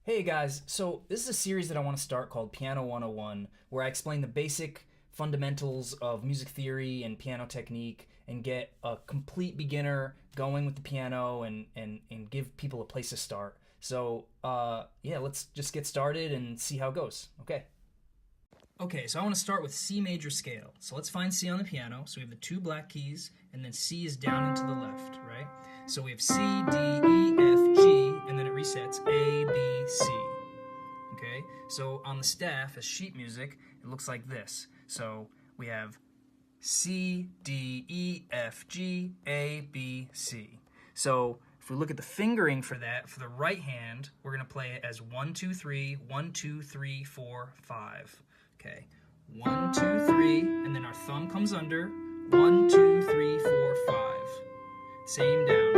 Hey guys, so this is a series that I want to start called Piano 101, where I explain the basic fundamentals of music theory and piano technique and get a complete beginner going with the piano and give people a place to start. So, yeah, let's just get started and see how it goes. Okay, so I want to start with C major scale. So let's find C on the piano. So we have the two black keys, and then C is down and to the left, right? So we have C, D, E, F, G, and then it resets A, B, C. Okay, so on the staff as sheet music, it looks like this. So we have C, D, E, F, G, A, B, C. So if we look at the fingering for that, for the right hand, we're going to play it as 1, 2, 3, 1, 2, 3, 4, 5. Okay, 1, 2, 3, and then our thumb comes under. 1, 2, 3, 4, 5. Same down.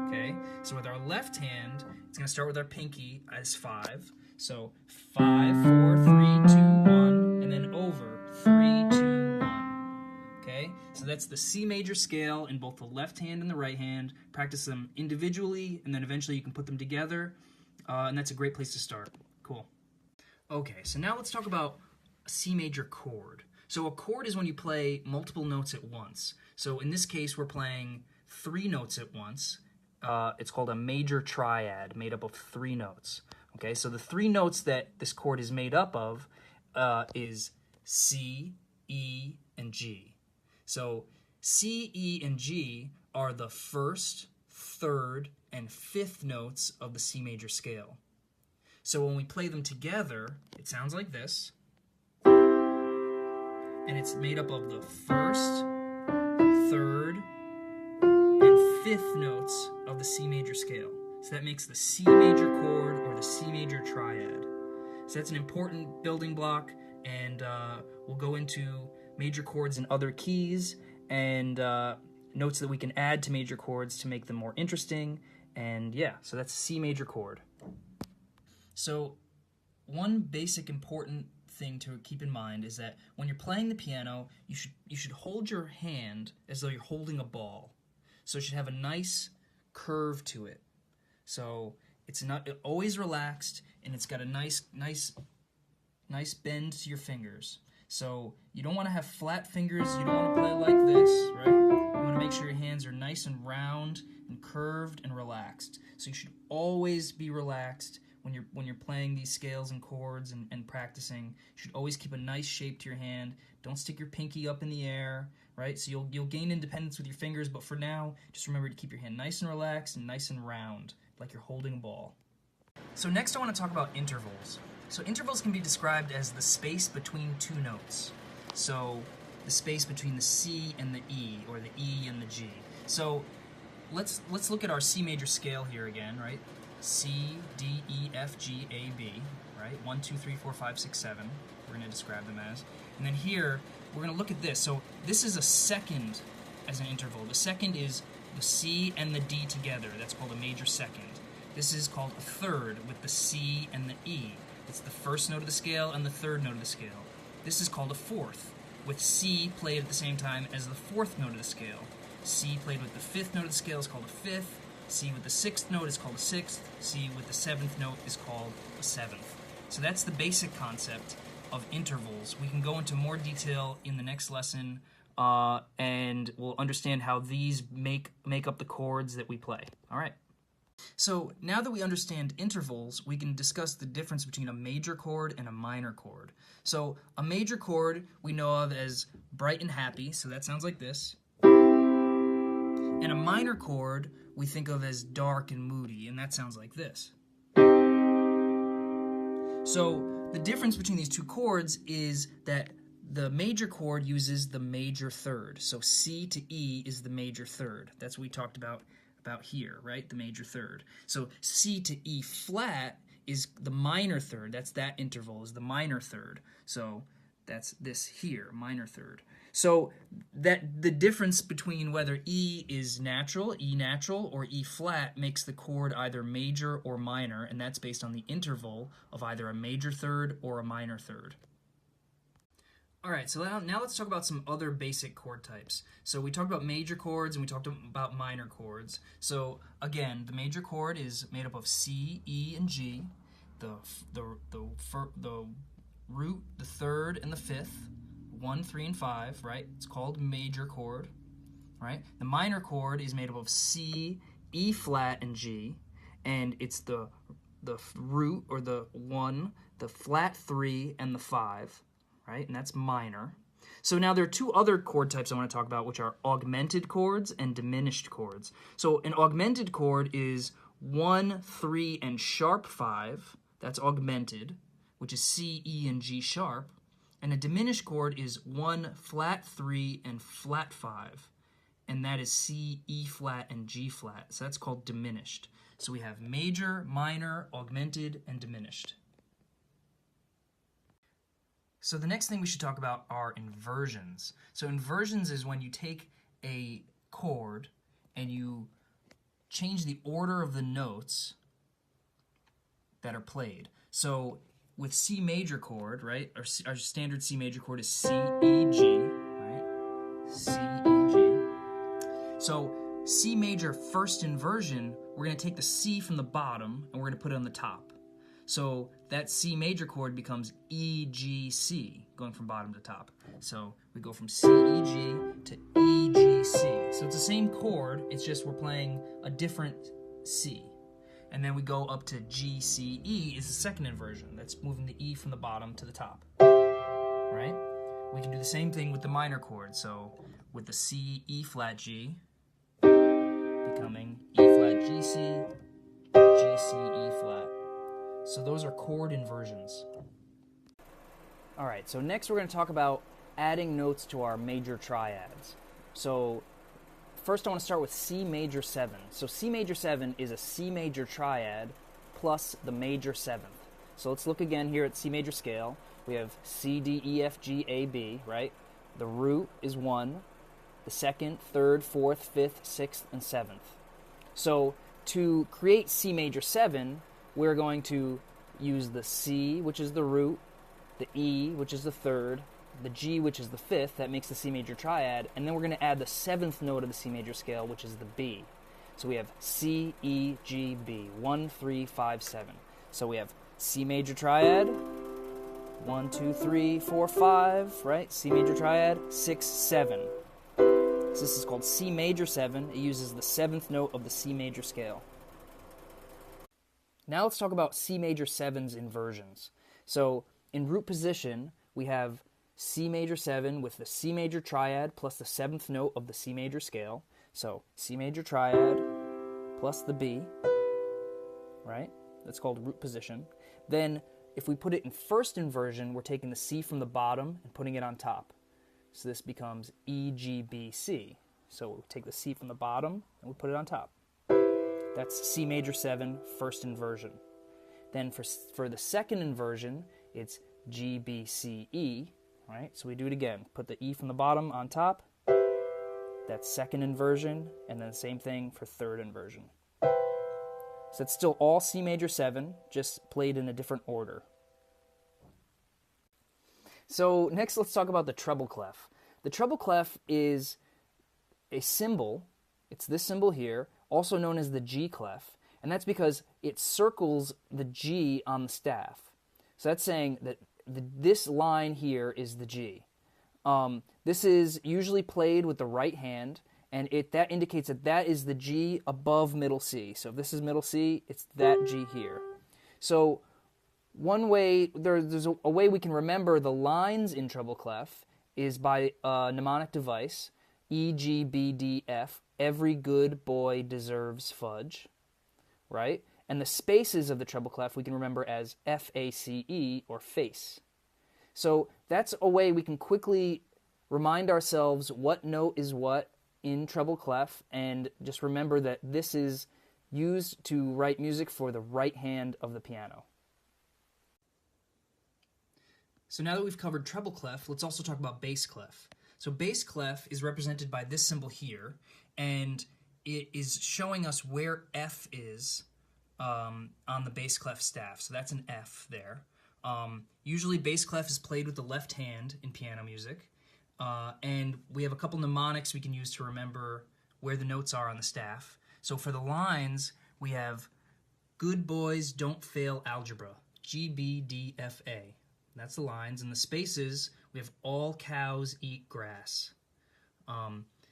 Okay, so with our left hand, it's going to start with our pinky as 5. So 5, 4, 3, 2, 1, and then over 3, 2, 1. Okay, so that's the C major scale in both the left hand and the right hand. Practice them individually, and then eventually you can put them together, and that's a great place to start. Cool. Okay, so now let's talk about a C major chord. So a chord is when you play multiple notes at once. So in this case, we're playing 3 notes at once. It's called a major triad, made up of 3 notes. Okay, so the 3 notes that this chord is made up of is C, E, and G. So C, E, and G are the first, third, and fifth notes of the C major scale. So when we play them together, it sounds like this. And it's made up of the first, third, and fifth notes of the C major scale. So that makes the C major chord or the C major triad. So that's an important building block, and we'll go into major chords in other keys and notes that we can add to major chords to make them more interesting. And yeah, so that's C major chord. So one basic important thing to keep in mind is that when you're playing the piano, you should hold your hand as though you're holding a ball. So it should have a nice curve to it. So it's not always relaxed, and it's got a nice bend to your fingers. So you don't want to have flat fingers. You don't want to play like this, right? You want to make sure your hands are nice and round and curved and relaxed. So you should always be relaxed when you're playing these scales and chords and practicing. You should always keep a nice shape to your hand. Don't stick your pinky up in the air, right? So you'll gain independence with your fingers, but for now, just remember to keep your hand nice and relaxed and nice and round, like you're holding a ball. So next I want to talk about intervals. So intervals can be described as the space between 2 notes. So the space between the C and the E, or the E and the G. So let's look at our C major scale here again, right? C, D, E, F, G, A, B, right? 1, 2, 3, 4, 5, 6, 7. We're going to describe them as. And then here, we're going to look at this. So this is a second as an interval. The second is the C and the D together. That's called a major second. This is called a third with the C and the E. It's the first note of the scale and the third note of the scale. This is called a fourth, with C played at the same time as the fourth note of the scale. C played with the fifth note of the scale is called a fifth. C with the sixth note is called a sixth. C with the seventh note is called a seventh. So that's the basic concept of intervals. We can go into more detail in the next lesson, and we'll understand how these make up the chords that we play. All right. So now that we understand intervals, we can discuss the difference between a major chord and a minor chord. So a major chord we know of as bright and happy, so that sounds like this. And a minor chord we think of as dark and moody, and that sounds like this. So the difference between these two chords is that the major chord uses the major third. So C to E is the major third. That's what we talked about here, right? The major third. So C to E flat is the minor third. That's that interval, is the minor third. So that's this here, minor third. So that the difference between whether E is natural, E natural, or E flat makes the chord either major or minor, and that's based on the interval of either a major third or a minor third. Alright, so now let's talk about some other basic chord types. So we talked about major chords and we talked about minor chords. So again, the major chord is made up of C, E, and G. The root, the third, and the fifth. 1, 3, and 5, right? It's called major chord, right? The minor chord is made up of C, E flat, and G. And it's the root, or the 1, the flat 3, and the 5. Right, and that's minor. So now there are two other chord types I want to talk about, which are augmented chords and diminished chords. So an augmented chord is 1, 3, and sharp 5. That's augmented, which is C, E, and G sharp. And a diminished chord is 1, flat 3, and flat 5. And that is C, E flat, and G flat. So that's called diminished. So we have major, minor, augmented, and diminished. So the next thing we should talk about are inversions. So inversions is when you take a chord and you change the order of the notes that are played. So with C major chord, right, our standard C major chord is C, E, G, right, C, E, G. So C major first inversion, we're going to take the C from the bottom and we're going to put it on the top. So that C major chord becomes E, G, C, going from bottom to top. So we go from C, E, G to E, G, C. So it's the same chord, it's just we're playing a different C. And then we go up to G, C, E is the second inversion. That's moving the E from the bottom to the top, right? We can do the same thing with the minor chord. So with the C, E flat, G, becoming E flat, G, C, G, C, E flat. So those are chord inversions. Alright, so next we're going to talk about adding notes to our major triads. So first I want to start with C major 7. So C major 7 is a C major triad plus the major 7th. So let's look again here at C major scale. We have C, D, E, F, G, A, B, right? The root is 1, the second, third, fourth, fifth, sixth, and 7th. So to create C major 7, we're going to use the C, which is the root, the E, which is the third, the G, which is the fifth, that makes the C major triad, and then we're going to add the 7th note of the C major scale, which is the B. So we have C, E, G, B, 1, 3, 5, 7. So we have C major triad, 1, 2, 3, 4, 5, right? C major triad, 6, 7. So this is called C major 7. It uses the 7th note of the C major scale. Now let's talk about C major 7's inversions. So in root position, we have C major 7 with the C major triad plus the 7th note of the C major scale. So C major triad plus the B, right? That's called root position. Then if we put it in first inversion, we're taking the C from the bottom and putting it on top. So this becomes E, G, B, C. So we'll take the C from the bottom and we put it on top. That's C major 7, first inversion. Then for the second inversion, it's G, B, C, E, right? So we do it again. Put the E from the bottom on top. That's second inversion, and then the same thing for third inversion. So it's still all C major 7, just played in a different order. So next let's talk about the treble clef. The treble clef is a symbol, it's this symbol here, also known as the G clef, and that's because it circles the G on the staff. So that's saying that this line here is the G. This is usually played with the right hand, and that indicates that that is the G above middle C. So if this is middle C, it's that G here. So one way, there's a way we can remember the lines in treble clef is by a mnemonic device, E, G, B, D, F, every good boy deserves fudge, right? And the spaces of the treble clef we can remember as F-A-C-E, or face. So that's a way we can quickly remind ourselves what note is what in treble clef, and just remember that this is used to write music for the right hand of the piano. So now that we've covered treble clef, let's also talk about bass clef. So bass clef is represented by this symbol here, and it is showing us where F is on the bass clef staff. So that's an F there. Usually bass clef is played with the left hand in piano music, and we have a couple mnemonics we can use to remember where the notes are on the staff. So for the lines, we have good boys don't fail algebra, G, B, D, F, A. That's the lines. And the spaces, we have all cows eat grass.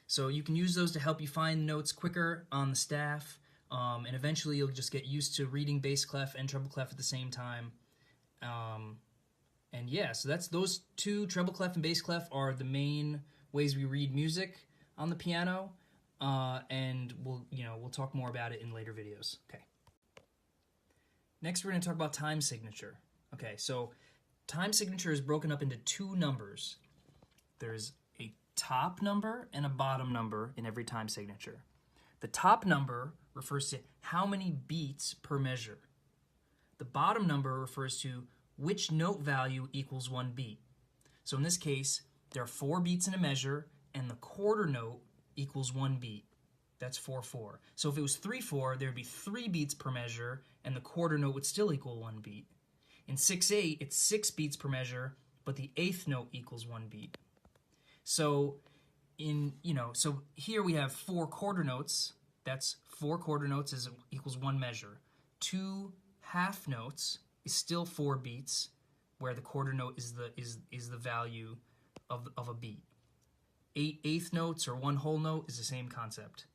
So you can use those to help you find notes quicker on the staff, and eventually you'll just get used to reading bass clef and treble clef at the same time. And yeah, so that's those two, treble clef and bass clef, are the main ways we read music on the piano. And we'll talk more about it in later videos. Okay. Next, we're going to talk about time signature. Okay, so time signature is broken up into two numbers. There's a top number and a bottom number in every time signature. The top number refers to how many beats per measure. The bottom number refers to which note value equals one beat. So in this case, there are 4 beats in a measure, and the quarter note equals 1 beat. That's 4/4. So if it was 3/4, there would be 3 beats per measure, and the quarter note would still equal 1 beat. In 6/8, it's 6 beats per measure, but the 8th note equals 1 beat. So so here we have 4 quarter notes. That's 4 quarter notes equals 1 measure. 2 half notes is still 4 beats, where the quarter note is the value of a beat. 8 eighth notes or 1 whole note is the same concept.